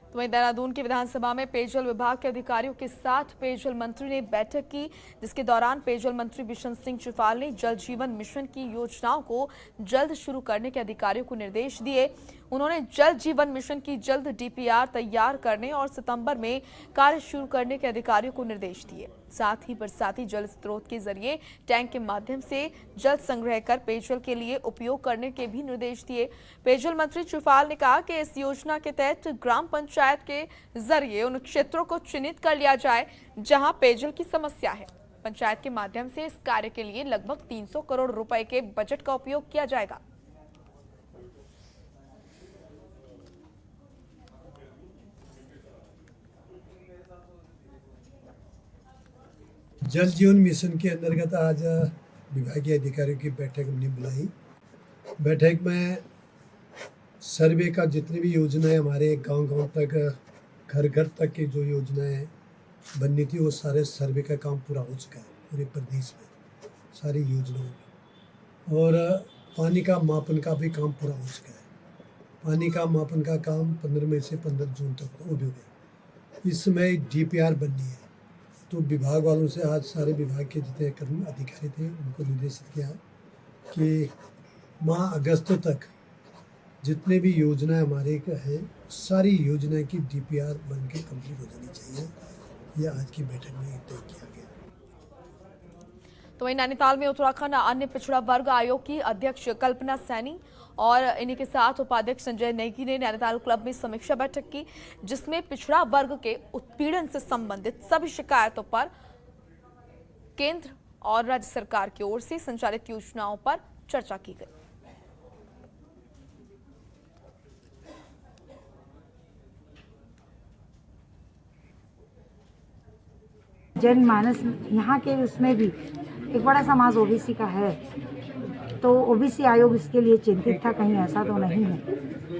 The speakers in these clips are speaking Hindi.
तो वहीं देहरादून की विधानसभा में पेयजल विभाग के अधिकारियों के साथ पेयजल मंत्री ने बैठक की, जिसके दौरान पेयजल मंत्री बिशन सिंह चुफाल ने जल जीवन मिशन की योजनाओं को जल्द शुरू करने के अधिकारियों को निर्देश दिए। उन्होंने जल जीवन मिशन की जल्द डीपीआर तैयार करने और सितंबर में कार्य शुरू करने के अधिकारियों को निर्देश दिए। साथ ही बरसाती जल स्रोत के जरिए टैंक के माध्यम से जल संग्रह कर पेयजल के लिए उपयोग करने के भी निर्देश दिए। पेयजल मंत्री चुफाल ने कहा कि इस योजना के तहत ग्राम पंचायत के जरिए उन क्षेत्रों को चिन्हित कर लिया जाए जहां पेयजल की समस्या है। पंचायत के माध्यम से इस कार्य के लिए लगभग 300 करोड़ रुपए के बजट का उपयोग किया जाएगा। जल जीवन मिशन के अंतर्गत आज विभागीय अधिकारियों की बैठक हमने बुलाई। बैठक में सर्वे का जितनी भी योजनाएं हमारे गांव-गांव तक, घर-घर तक की जो योजनाएं बननी थी, वो सारे सर्वे का काम पूरा हो चुका है पूरे प्रदेश में, सारी योजनाओं में। और पानी का मापन का भी काम पूरा हो चुका है। पानी का मापन का काम 15 मई से 15 जून तक हो गया। इस समय डीपीआर बननी है, तो विभाग वालों से आज सारे विभाग के जितने कर्मी अधिकारी थे उनको निर्देशित किया कि माह अगस्त तक जितने भी योजनाएं हमारे हैं, सारी योजनाएं की डीपीआर बन के कंप्लीट हो जानी चाहिए। यह आज की बैठक में तय किया गया। तो वहीं नैनीताल में उत्तराखंड अन्य पिछड़ा वर्ग आयोग की अध्यक्ष कल्पना सैनी और इन्हीं के साथ उपाध्यक्ष संजय नेगी ने नैनीताल क्लब में समीक्षा बैठक की, जिसमें पिछड़ा वर्ग के उत्पीड़न से संबंधित सभी शिकायतों पर केंद्र और राज्य सरकार की ओर से संचालित योजनाओं पर चर्चा की गई। जनमानस यहाँ के उसमें भी एक बड़ा समाज ओबीसी का है, तो ओबीसी आयोग इसके लिए चिंतित था, कहीं ऐसा तो नहीं है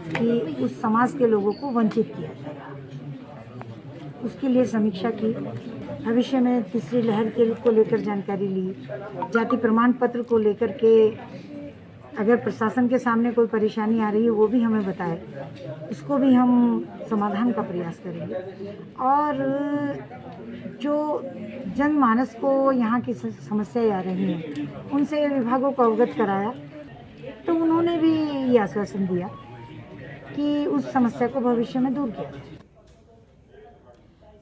कि उस समाज के लोगों को वंचित किया जाएगा। उसके लिए समीक्षा की, भविष्य में तीसरी लहर को लेकर जानकारी ली, जाति प्रमाण पत्र को लेकर के अगर प्रशासन के सामने कोई परेशानी आ रही है वो भी हमें बताए, उसको भी हम समाधान का प्रयास करेंगे। और जो जनमानस को यहाँ की समस्याएं आ रही हैं उनसे विभागों को अवगत कराया, तो उन्होंने भी ये आश्वासन दिया कि उस समस्या को भविष्य में दूर किया।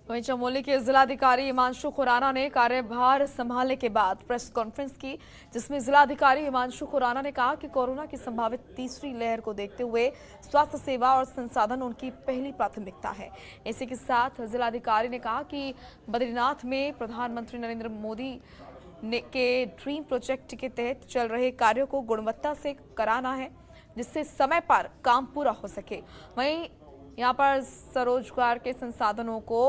वहीं चमोली के जिलाधिकारी हिमांशु खुराना ने कार्यभार संभालने के बाद प्रेस कॉन्फ्रेंस की, जिसमें जिलाधिकारी हिमांशु खुराना ने कहा कि कोरोना की संभावित तीसरी लहर को देखते हुए स्वास्थ्य सेवा और संसाधन उनकी पहली प्राथमिकता है। इसी के साथ जिलाधिकारी ने कहा कि बद्रीनाथ में प्रधानमंत्री नरेंद्र मोदी के ड्रीम प्रोजेक्ट के तहत चल रहे कार्यों को गुणवत्ता से कराना है, जिससे समय पर काम पूरा हो सके। वहीं यहाँ पर स्वरोजगार के संसाधनों को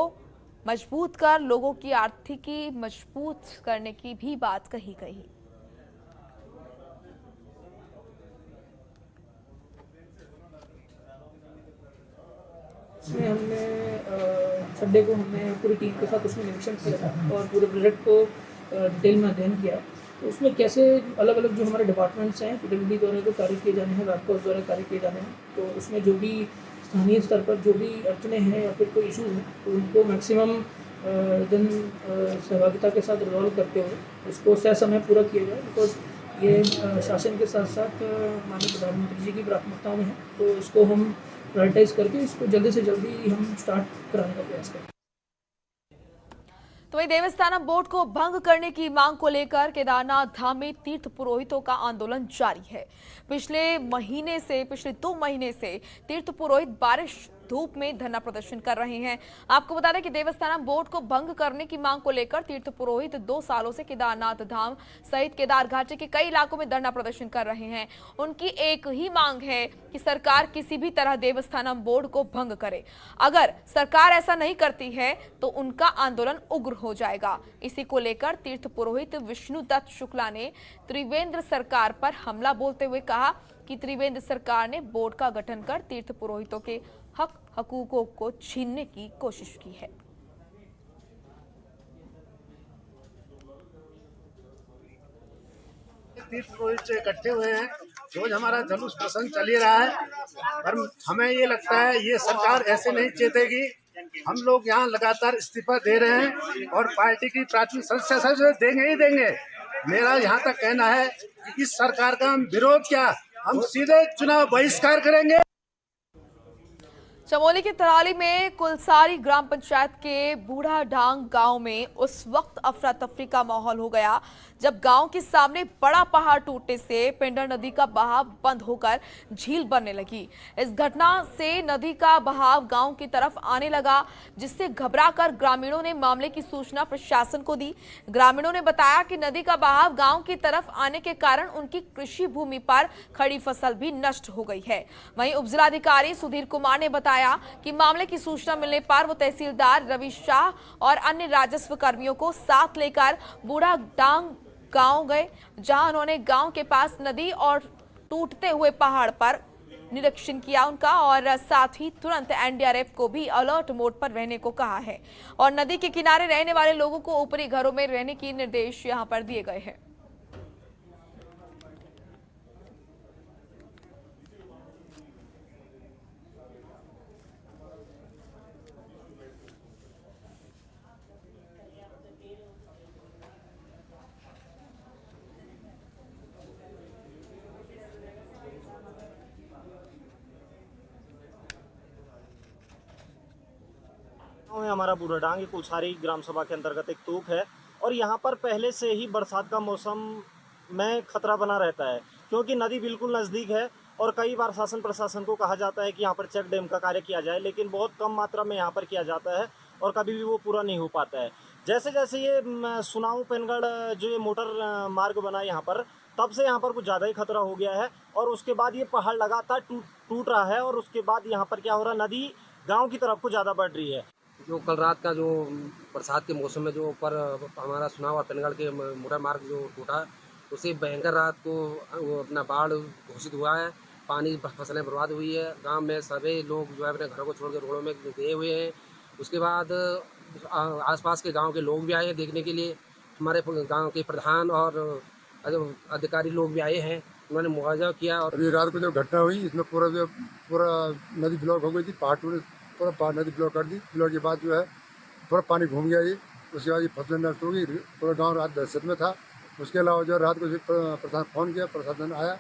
मजबूत कर लोगों की आर्थिकी मजबूत करने की भी बात कही गई। इसमें हमने संडे को हमने पूरी टीम के साथ उसमें निरीक्षण किया और पूरे प्रोजेक्ट को डिटेल में अध्ययन किया। तो उसमें कैसे अलग अलग जो हमारे डिपार्टमेंट्स हैं, पीडब्ल्यूडी द्वारा जो कार्य किए जाने हैं, वैपकोस द्वारा कार्य किए जाने हैं, तो उसमें जो भी स्थानीय स्तर पर जो भी अड़चने हैं या फिर कोई इशू हैं, तो उनको मैक्सिमम जन सहभागिता के साथ रिजॉल्व करते हुए उसको समय पूरा किया जाए। बिकॉज ये शासन के साथ साथ माननीय प्रधानमंत्री जी की प्राथमिकताओं में है, तो इसको हम प्रायोरिटाइज करके इसको जल्दी से जल्दी हम स्टार्ट कराने का प्रयास करें। तो वहीं देवस्थानम बोर्ड को भंग करने की मांग को लेकर केदारनाथ धाम में तीर्थ पुरोहितों का आंदोलन जारी है। पिछले 2 महीने से तीर्थ पुरोहित बारिश धूप में धरना प्रदर्शन कर रहे हैं। आपको बता दें कि देवस्थानम बोर्ड को भंग करने की मांग को लेकर तीर्थ पुरोहित 2 सालों से केदारनाथ धाम सहित केदार घाटी के कई इलाकों में धरना प्रदर्शन कर रहे हैं। उनकी एक ही मांग है कि सरकार किसी भी तरह देवस्थानम बोर्ड को भंग करे। अगर सरकार ऐसा नहीं करती है तो उनका आंदोलन उग्र हो जाएगा। इसी को लेकर तीर्थ पुरोहित विष्णुदत्त शुक्ला ने त्रिवेंद्र सरकार पर हमला बोलते हुए कहा कि त्रिवेंद्र सरकार ने बोर्ड का गठन कर तीर्थ पुरोहितों के हक हकूकों को छीनने की कोशिश की है। तीर्थ पुरोहित इकट्ठे हुए हैं रोज हमारा जुलूस पसंद चल ही रहा है, पर हमें ये लगता है ये सरकार ऐसे नहीं चेतेगी। हम लोग यहाँ लगातार इस्तीफा दे रहे हैं और पार्टी की प्राथमिक सदस्य देंगे ही देंगे। मेरा यहाँ तक कहना है कि इस सरकार का हम विरोध क्या, हम सीधे चुनाव बहिष्कार करेंगे। चमोली की तराली में कुलसारी ग्राम पंचायत के बूढ़ा डांग गांव में उस वक्त अफरा तफरी का माहौल हो गया जब गांव के सामने बड़ा पहाड़ टूटने से पिंडर नदी का बहाव बंद होकर झील बनने लगी। इस घटना से नदी का बहाव गांव की तरफ आने लगा, जिससे घबराकर ग्रामीणों ने मामले की सूचना प्रशासन को दी। ग्रामीणों ने बताया कि नदी का बहाव गांव की तरफ आने के कारण उनकी कृषि भूमि पर खड़ी फसल भी नष्ट हो गई है। वहीं उपजिलाधिकारी सुधीर कुमार ने बताया कि मामले की सूचना मिलने पर वो तहसीलदार रवि शाह और अन्य राजस्व कर्मियों को साथ लेकर बूढ़ा डांग गांव गए, जहां उन्होंने गांव के पास नदी और टूटते हुए पहाड़ पर निरीक्षण किया उनका, और साथ ही तुरंत एनडीआरएफ को भी अलर्ट मोड पर रहने को कहा है और नदी के किनारे रहने वाले लोगों को ऊपरी घरों में रहने के निर्देश यहां पर दिए गए हैं। हमारा बूढ़ाडांग कुलसारी ग्राम सभा के अंतर्गत एक तोप है और यहाँ पर पहले से ही बरसात का मौसम में खतरा बना रहता है, क्योंकि नदी बिल्कुल नज़दीक है और कई बार शासन प्रशासन को कहा जाता है कि यहाँ पर चेक डैम का कार्य किया जाए, लेकिन बहुत कम मात्रा में यहाँ पर किया जाता है और कभी भी वो पूरा नहीं हो पाता है। जैसे जैसे ये सुनाऊ पेनगढ़ जो ये मोटर मार्ग बना यहाँ पर, तब से यहाँ पर कुछ ज़्यादा ही खतरा हो गया है और उसके बाद ये पहाड़ लगातार टूट रहा है और उसके बाद यहाँ पर क्या हो रहा है, नदी गाँव की तरफ को ज़्यादा बढ़ रही है। जो कल रात का जो बरसात के मौसम में जो ऊपर हमारा सुनाव और पेनगढ़ के मोटर मार्ग जो टूटा, उसे भयंकर रात को वो अपना बाढ़ घोषित हुआ है। पानी फसलें बर्बाद हुई है। गांव में सभी लोग जो है अपने घरों को छोड़कर रोडों में गए हुए हैं। उसके बाद आसपास के गांव के लोग भी आए हैं देखने के लिए। हमारे गांव के प्रधान और अधिकारी लोग भी आए हैं, उन्होंने मुआवजा किया। और अभी रात को जब घटना हुई इसमें पूरा नदी ब्लॉक हो गई थी, पहाड़ टूटे, पूरा नदी ब्लॉक कर दी। ब्लॉक के बाद जो है पूरा पानी घूम गया ये। उसके बाद ये फसलें नष्ट हो गई, पूरा गाँव रात दहशत में था। उसके अलावा जो रात को प्रशासन फोन किया, प्रशासन आया,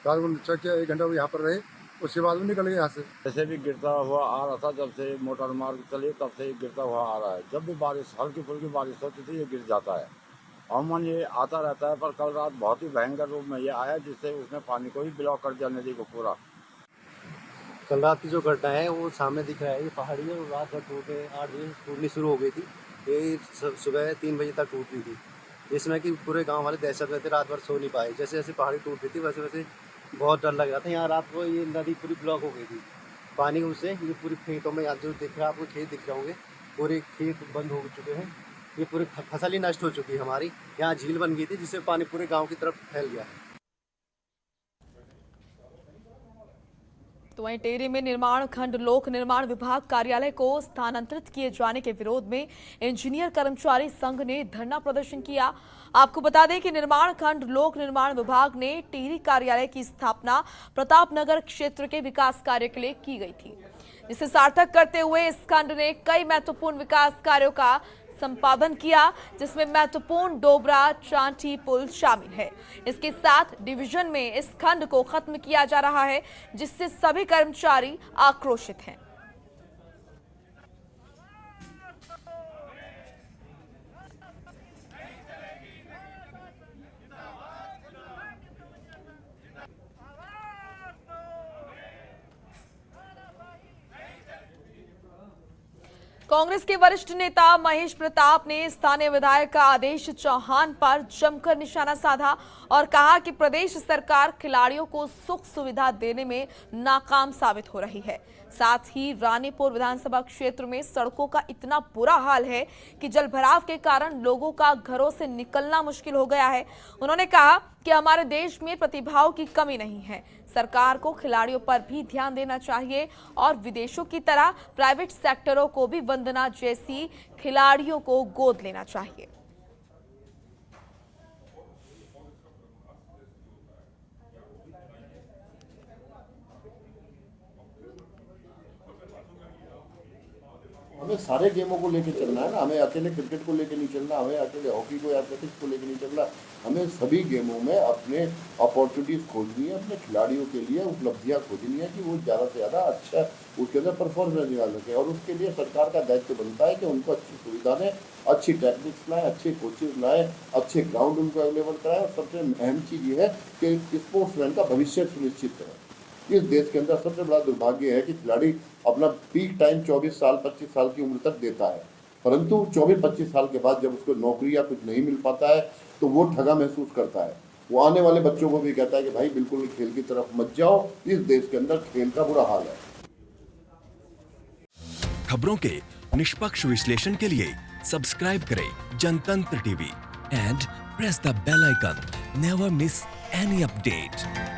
रात को चेक किया, 1 घंटा वो यहाँ पर रहे, उसके बाद वो निकल गए यहाँ से। जैसे भी गिरता हुआ आ रहा था, जब से मोटर मार्ग चले तब से गिरता हुआ आ रहा है। जब भी बारिश हल्की फुल्की बारिश होती थी ये गिर जाता है। अमूमन ये आता रहता है, पर कल रात बहुत ही भयंकर रूप में ये आया, जिससे उसने पानी को ही ब्लॉक कर दिया, नदी को पूरा। कल रात की जो घटना है वो सामने दिख रहा है, ये पहाड़ी है और रात भर टूटे 8 बजे टूटनी शुरू हो गई थी। ये सुबह 3 बजे तक टूट रही थी, जिसमें कि पूरे गांव वाले दहशत में थे, रात भर सो नहीं पाए। जैसे जैसे पहाड़ी टूट रही थी वैसे वैसे बहुत डर लग रहा था। यहाँ रात को ये नदी पूरी ब्लॉक हो गई थी पानी उससे। ये पूरी खेतों में यहाँ जो दिख रहा है आपको, खेत दिख रहे होंगे, पूरे खेत बंद हो चुके हैं। ये पूरी फसल ही नष्ट हो चुकी है हमारी। यहाँ झील बन गई थी जिससे पानी पूरे गाँव की तरफ फैल गया है। तो वहीं टेहरी में निर्माण खंड लोक निर्माण विभाग कार्यालय को स्थानांतरित किए जाने के विरोध में इंजीनियर कर्मचारी संघ ने धरना प्रदर्शन किया। आपको बता दें कि निर्माण खंड लोक निर्माण विभाग ने टेहरी कार्यालय की स्थापना प्रतापनगर क्षेत्र के विकास कार्य के लिए की गई थी, जिसे सार्थक करते हुए इस खंड ने कई महत्वपूर्ण विकास कार्यों का संपादन किया, जिसमें महत्वपूर्ण डोबरा चांठी पुल शामिल है। इसके साथ डिवीजन में इस खंड को खत्म किया जा रहा है, जिससे सभी कर्मचारी आक्रोशित हैं। कांग्रेस के वरिष्ठ नेता महेश प्रताप ने स्थानीय विधायक आदेश चौहान पर जमकर निशाना साधा और कहा कि प्रदेश सरकार खिलाड़ियों को सुख सुविधा देने में नाकाम साबित हो रही है। साथ ही रानीपुर विधानसभा क्षेत्र में सड़कों का इतना बुरा हाल है कि जलभराव के कारण लोगों का घरों से निकलना मुश्किल हो गया है। उन्होंने कहा कि हमारे देश में प्रतिभाओं की कमी नहीं है, सरकार को खिलाड़ियों पर भी ध्यान देना चाहिए और विदेशों की तरह प्राइवेट सेक्टरों को भी वंदना जैसी खिलाड़ियों को गोद लेना चाहिए। हमें सारे गेमों को लेके चलना है ना, हमें अकेले क्रिकेट को लेके नहीं चलना, हमें अकेले हॉकी को या एथलेटिक्स को लेके नहीं चलना, हमें सभी गेमों में अपने अपॉर्चुनिटीज़ खोजनी है, अपने खिलाड़ियों के लिए उपलब्धियां खोजनी है कि वो ज़्यादा से ज़्यादा अच्छा उसके अंदर परफॉर्मेंस निकाल सकें। और उसके लिए सरकार का दायित्व बनता है कि उनको अच्छी सुविधा दें, अच्छी टेक्निक्स लाएँ, अच्छे कोचेज लाएँ, अच्छे ग्राउंड उनको अवेलेबल कराएँ। और सबसे अहम चीज़ ये है कि स्पोर्ट्समैन का भविष्य सुनिश्चित करें। इस देश के अंदर सबसे बड़ा दुर्भाग्य है कि खिलाड़ी अपना पीक टाइम 24 साल 25 साल की उम्र तक देता है, परंतु 24-25 साल के बाद जब उसको नौकरी या कुछ नहीं मिल पाता है तो वो ठगा महसूस करता है। वो आने वाले बच्चों को भी कहता है कि भाई बिल्कुल खेल की तरफ मत जाओ, इस देश के अंदर खेल का बुरा हाल है। खबरों के निष्पक्ष विश्लेषण के लिए सब्सक्राइब करें Jantantra TV and press the bell icon. Never miss any update.